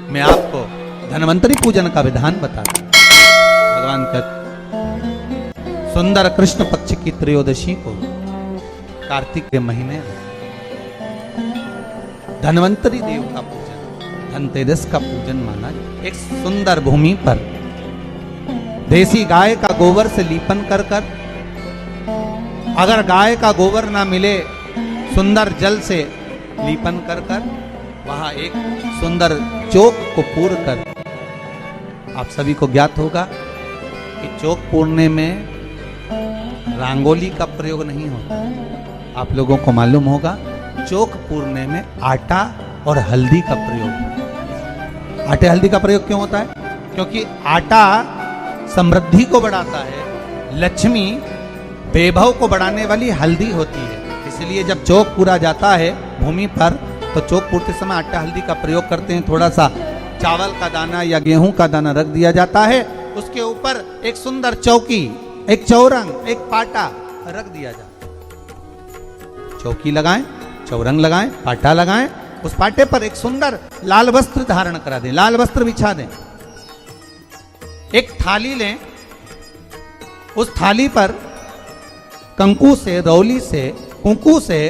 मैं आपको धन्वंतरी पूजन का विधान बताता हूं। भगवान का सुंदर कृष्ण पक्ष की त्रयोदशी को कार्तिक के महीने में धन्वंतरी देव का पूजन, धनतेरस का पूजन माना। एक सुंदर भूमि पर देसी गाय का गोबर से लीपन कर कर, अगर गाय का गोबर ना मिले सुंदर जल से लीपन कर कर, वहां एक सुंदर चौक को पूर कर, आप सभी को ज्ञात होगा कि चौक पूरने में रंगोली का प्रयोग नहीं होता। आप लोगों को मालूम होगा चौक पूरने में आटा और हल्दी का प्रयोग होता है। आटे हल्दी का प्रयोग क्यों होता है? क्योंकि आटा समृद्धि को बढ़ाता है, लक्ष्मी वैभव को बढ़ाने वाली हल्दी होती है। इसलिए जब चौक पूरा जाता है भूमि पर तो चौक पूरते समय आटा हल्दी का प्रयोग करते हैं। थोड़ा सा चावल का दाना या गेहूं का दाना रख दिया जाता है, उसके ऊपर एक सुंदर चौकी, एक चौरंग, एक पाटा रख दिया जाता है। चौकी लगाएं, चौरंग लगाएं, पाटा लगाएं, उस पाटे पर एक सुंदर लाल वस्त्र धारण करा दें, लाल वस्त्र बिछा दें। एक थाली लें, उस थाली पर कंकु से, रौली से, कुंकू से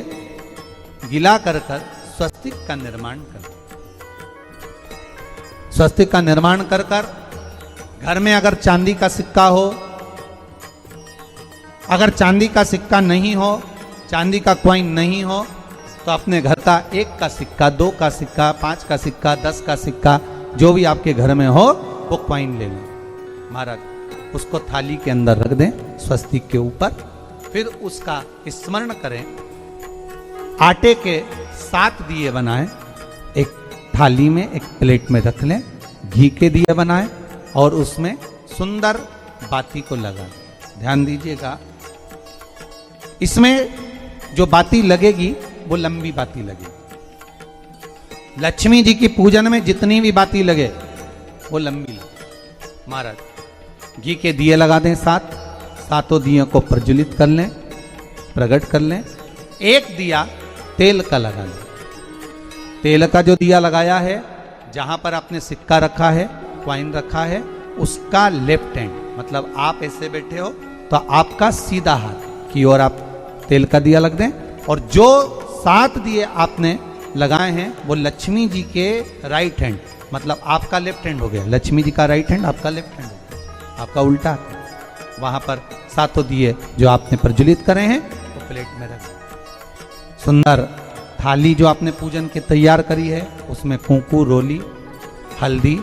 गिला कर कर स्वस्तिक का निर्माण कर, स्वस्तिक का निर्माण कर कर घर में अगर चांदी का सिक्का हो, अगर चांदी का सिक्का नहीं हो, चांदी का कॉइन नहीं हो, तो अपने घर का 1 का सिक्का, 2 का सिक्का, 5 का सिक्का, 10 का सिक्का, जो भी आपके घर में हो वो कॉइन ले लें महाराज, उसको थाली के अंदर रख दें स्वस्तिक के ऊपर। फिर उसका स्मरण करें। आटे के 7 दिए बनाएं, एक थाली में, एक प्लेट में रख लें, घी के दिए बनाएं और उसमें सुंदर बाती को लगाएं। ध्यान दीजिएगा, इसमें जो बाती लगेगी वो लंबी बाती लगेगी। लक्ष्मी जी की पूजन में जितनी भी बाती लगे वो लंबी लगे। महाराज घी के दिए लगा दें 7, सातों दियों को प्रज्वलित कर लें, प्रकट कर लें। एक दिया तेल का लगा लें। तेल का जो दिया लगाया है, जहां पर आपने सिक्का रखा है, कॉइन रखा है, उसका लेफ्ट हैंड, मतलब आप ऐसे बैठे हो तो आपका सीधा हाथ की ओर आप तेल का दिया लग दें। और जो 7 दिए आपने लगाए हैं वो लक्ष्मी जी के राइट हैंड, मतलब आपका लेफ्ट हैंड हो गया, लक्ष्मी जी का राइट हैंड, आपका लेफ्ट हैंड हो गया, आपका उल्टा हाथ। वहां पर 7 दिए जो आपने प्रज्वलित करे हैं वो प्लेट में रखें। सुंदर थाली जो आपने पूजन के तैयार करी है उसमें कुंकू, रोली, हल्दी,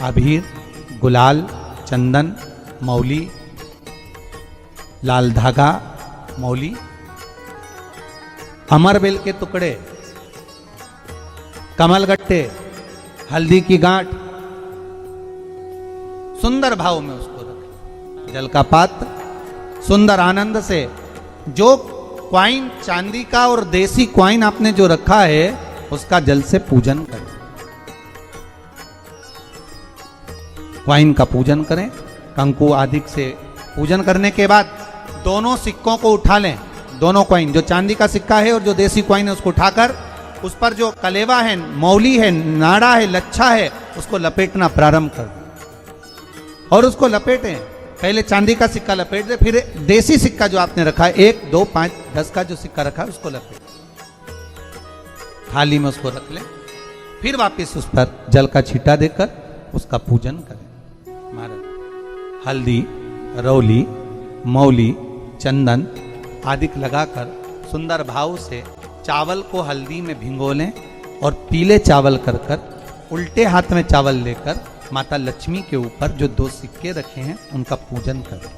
अबीर, गुलाल, चंदन, मौली, लाल धागा, मौली, अमरबेल के टुकड़े, कमलगट्टे, हल्दी की गांठ, सुंदर भाव में उसको रखें। जल का पात्र सुंदर आनंद से, जो क्वाइन चांदी का और देसी क्वाइन आपने जो रखा है उसका जल से पूजन करें। क्वाइन का पूजन करें, कंकु आदि से पूजन करने के बाद दोनों सिक्कों को उठा लें। दोनों क्वाइन, जो चांदी का सिक्का है और जो देसी क्वाइन है, उसको उठाकर उस पर जो कलेवा है, मौली है, नाड़ा है, लच्छा है, उसको लपेटना प्रारंभ कर दें और उसको लपेटें। पहले चांदी का सिक्का लपेट दे, फिर देसी सिक्का जो आपने रखा है 1, 2, 5, 10 का जो सिक्का रखा है उसको लपेट, थाली में उसको रख लें। फिर वापस उस पर जल का छींटा देकर उसका पूजन करें। महाराज हल्दी, रौली, मौली, चंदन आदि लगाकर सुंदर भाव से चावल को हल्दी में भिगो लें और पीले चावल कर कर उल्टे हाथ में चावल लेकर माता लक्ष्मी के ऊपर जो 2 सिक्के रखे हैं उनका पूजन करें।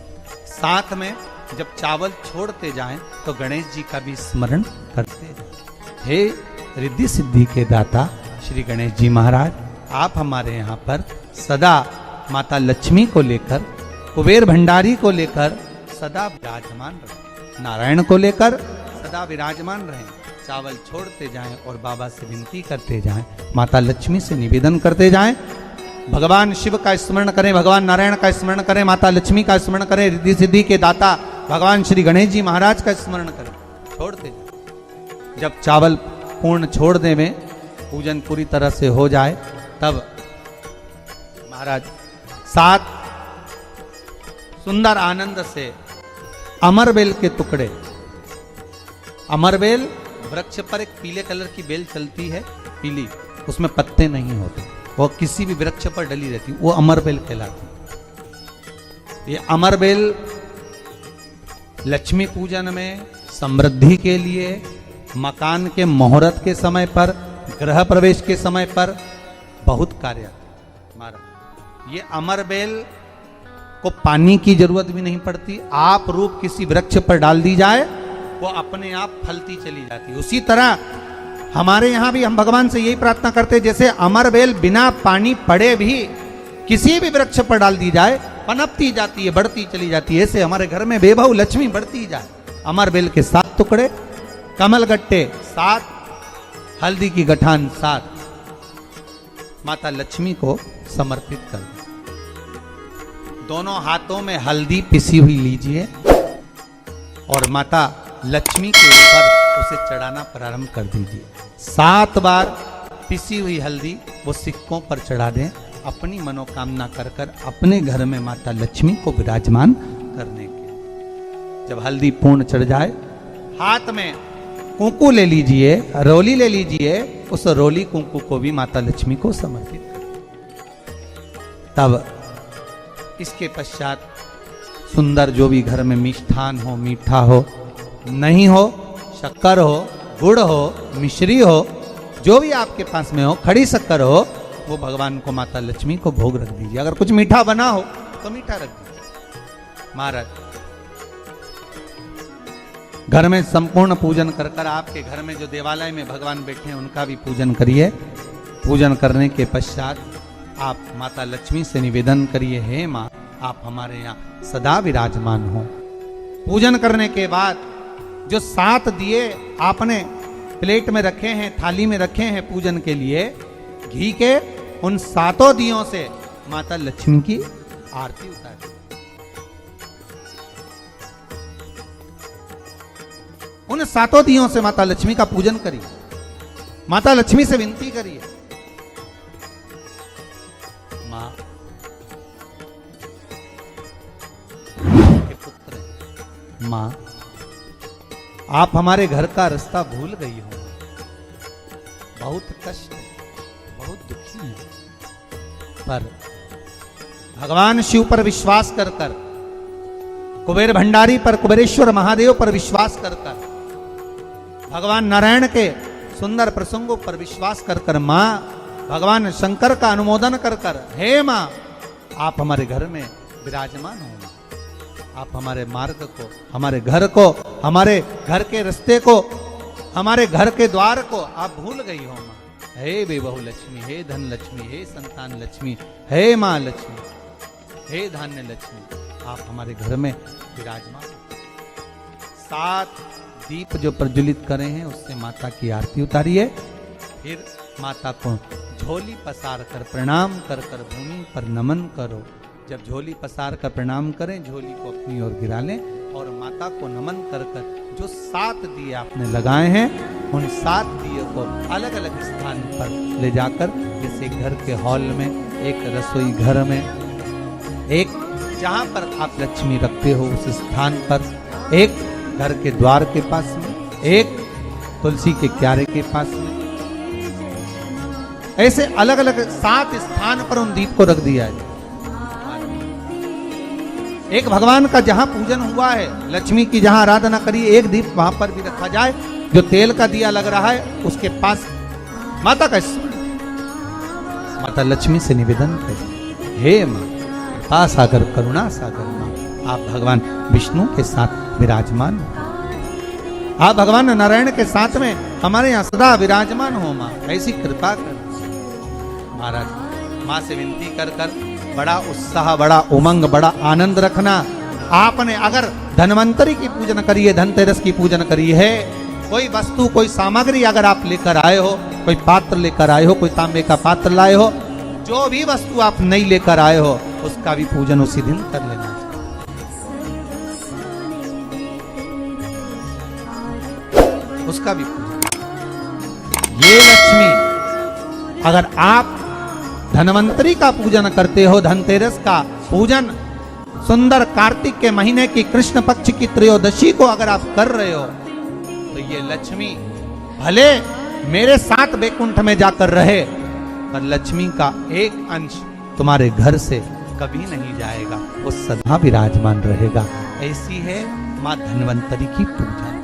साथ में जब चावल छोड़ते जाएं तो गणेश जी का भी स्मरण करते जाएं। हे रिद्धि सिद्धि के दाता श्री गणेश जी महाराज, आप हमारे यहाँ पर सदा माता लक्ष्मी को लेकर, कुबेर भंडारी को लेकर सदा विराजमान रहें, नारायण को लेकर सदा विराजमान रहें। चावल छोड़ते जाएं और बाबा से विनती करते जाएं, माता लक्ष्मी से निवेदन करते जाएं। भगवान शिव का स्मरण करें, भगवान नारायण का स्मरण करें, माता लक्ष्मी का स्मरण करें, रिद्धि सिद्धि के दाता भगवान श्री गणेश जी महाराज का स्मरण करें। छोड़ते जाएं। जब चावल पूर्ण छोड़ दें में पूजन पूरी तरह से हो जाए, तब महाराज 7 सुंदर आनंद से अमरबेल के टुकड़े, अमरबेल वृक्ष पर एक पीले कलर की बेल चलती है, पीली, उसमें पत्ते नहीं होते, वो किसी भी वृक्ष पर डली रहती, वो अमरबेल कहलाती। ये अमरबेल लक्ष्मी पूजन में, समृद्धि के लिए, मकान के मुहूर्त के समय पर, गृह प्रवेश के समय पर बहुत कार्य आता है। ये अमरबेल को पानी की जरूरत भी नहीं पड़ती, आप रूप किसी वृक्ष पर डाल दी जाए वो अपने आप फलती चली जाती है। उसी तरह हमारे यहां भी हम भगवान से यही प्रार्थना करते हैं, जैसे अमरबेल बिना पानी पड़े भी किसी भी वृक्ष पर डाल दी जाए पनपती जाती है, बढ़ती चली जाती है, ऐसे हमारे घर में बेबहू लक्ष्मी बढ़ती जाए। अमरबेल के 7 टुकड़े, कमल गट्टे 7, हल्दी की गठान 7, माता लक्ष्मी को समर्पित कर दें। दोनों हाथों में हल्दी पिसी हुई लीजिए और माता लक्ष्मी के ऊपर उसे चढ़ाना प्रारंभ कर दीजिए। 7 बार पिसी हुई हल्दी वो सिक्कों पर चढ़ा दें, अपनी मनोकामना कर कर अपने घर में माता लक्ष्मी को विराजमान करने के। जब हल्दी पूर्ण चढ़ जाए, हाथ में कुंकू ले लीजिए, रोली ले लीजिए, उस रोली कुंकू को भी माता लक्ष्मी को समर्पित कर। तब इसके पश्चात सुंदर जो भी घर में मिष्ठान हो, मीठा हो, नहीं हो, शक्कर हो, गुड़ हो, मिश्री हो, जो भी आपके पास में हो, खड़ी शक्कर हो, वो भगवान को, माता लक्ष्मी को भोग रख दीजिए। अगर कुछ मीठा बना हो तो मीठा रख दीजिए। महाराज घर में संपूर्ण पूजन कर कर आपके घर में जो देवालय में भगवान बैठे हैं उनका भी पूजन करिए। पूजन करने के पश्चात आप माता लक्ष्मी से निवेदन करिए, हे माँ आप हमारे यहाँ सदा विराजमान हो। पूजन करने के बाद जो 7 दिए आपने प्लेट में रखे हैं, थाली में रखे हैं पूजन के लिए, घी के उन 7 दियों से माता लक्ष्मी की आरती उतारिए। उन 7 दियों से माता लक्ष्मी का पूजन करिए, माता लक्ष्मी से विनती करिए, मां के पुत्र, मां आप हमारे घर का रास्ता भूल गई हो, बहुत कष्ट, बहुत दुखी है, पर भगवान शिव पर विश्वास कर कर, कुबेर भंडारी पर, कुबेरेश्वर महादेव पर विश्वास कर कर, भगवान नारायण के सुंदर प्रसंगों पर विश्वास कर कर, मां भगवान शंकर का अनुमोदन कर कर, हे मां आप हमारे घर में विराजमान हो, आप हमारे मार्ग को, हमारे घर को, हमारे घर के रास्ते को, हमारे घर के द्वार को आप भूल गई हो मां। हे बेबहू लक्ष्मी, हे धन लक्ष्मी, हे संतान लक्ष्मी, हे मां लक्ष्मी, हे धान्य लक्ष्मी, आप हमारे घर में विराजमान। 7 दीप जो प्रज्वलित करे हैं उससे माता की आरती उतारिए, फिर माता को झोली पसार कर प्रणाम कर कर भूमि पर नमन करो। जब झोली पसार कर प्रणाम करें, झोली को अपनी ओर गिरा लें और माता को नमन कर कर जो 7 दिए आपने लगाए हैं उन 7 दिए को अलग अलग स्थान पर ले जाकर, जैसे घर के हॉल में, एक रसोई घर में, एक जहां पर आप लक्ष्मी रखते हो उस स्थान पर, एक घर के द्वार के पास में, एक तुलसी के क्यारे के पास में, ऐसे अलग अलग 7 स्थान पर उन दीप को रख दिया है। एक भगवान का जहां पूजन हुआ है, लक्ष्मी की जहां आराधना करी, एक दीप वहां पर भी रखा जाए। जो तेल का दिया लग रहा है उसके पास माता का माता लक्ष्मी से निवेदन करें, हे मां कृपा सागर, करुणा सागर मां, आप भगवान विष्णु के साथ विराजमान हो, आप भगवान नारायण के साथ में हमारे यहाँ सदा विराजमान हो मां, ऐसी कृपा कर। महाराज मां से विनती कर कर बड़ा उत्साह, बड़ा उमंग, बड़ा आनंद रखना। आपने अगर धन्वंतरी की पूजन करी है, धनतेरस की पूजन करी है, कोई वस्तु, कोई सामग्री अगर आप लेकर आए हो, कोई पात्र लेकर आए हो, कोई तांबे का पात्र लाए हो, जो भी वस्तु आप नहीं लेकर आए हो उसका भी पूजन उसी दिन कर लेना। उसका भी पूजन। ये लक्ष्मी अगर आप धनवंतरी का पूजन करते हो, धनतेरस का पूजन सुंदर कार्तिक के महीने की कृष्ण पक्ष की त्रयोदशी को अगर आप कर रहे हो तो ये लक्ष्मी भले मेरे साथ वैकुंठ में जाकर रहे, पर लक्ष्मी का एक अंश तुम्हारे घर से कभी नहीं जाएगा, वो सदा विराजमान रहेगा। ऐसी है मां धन्वंतरी की पूजा।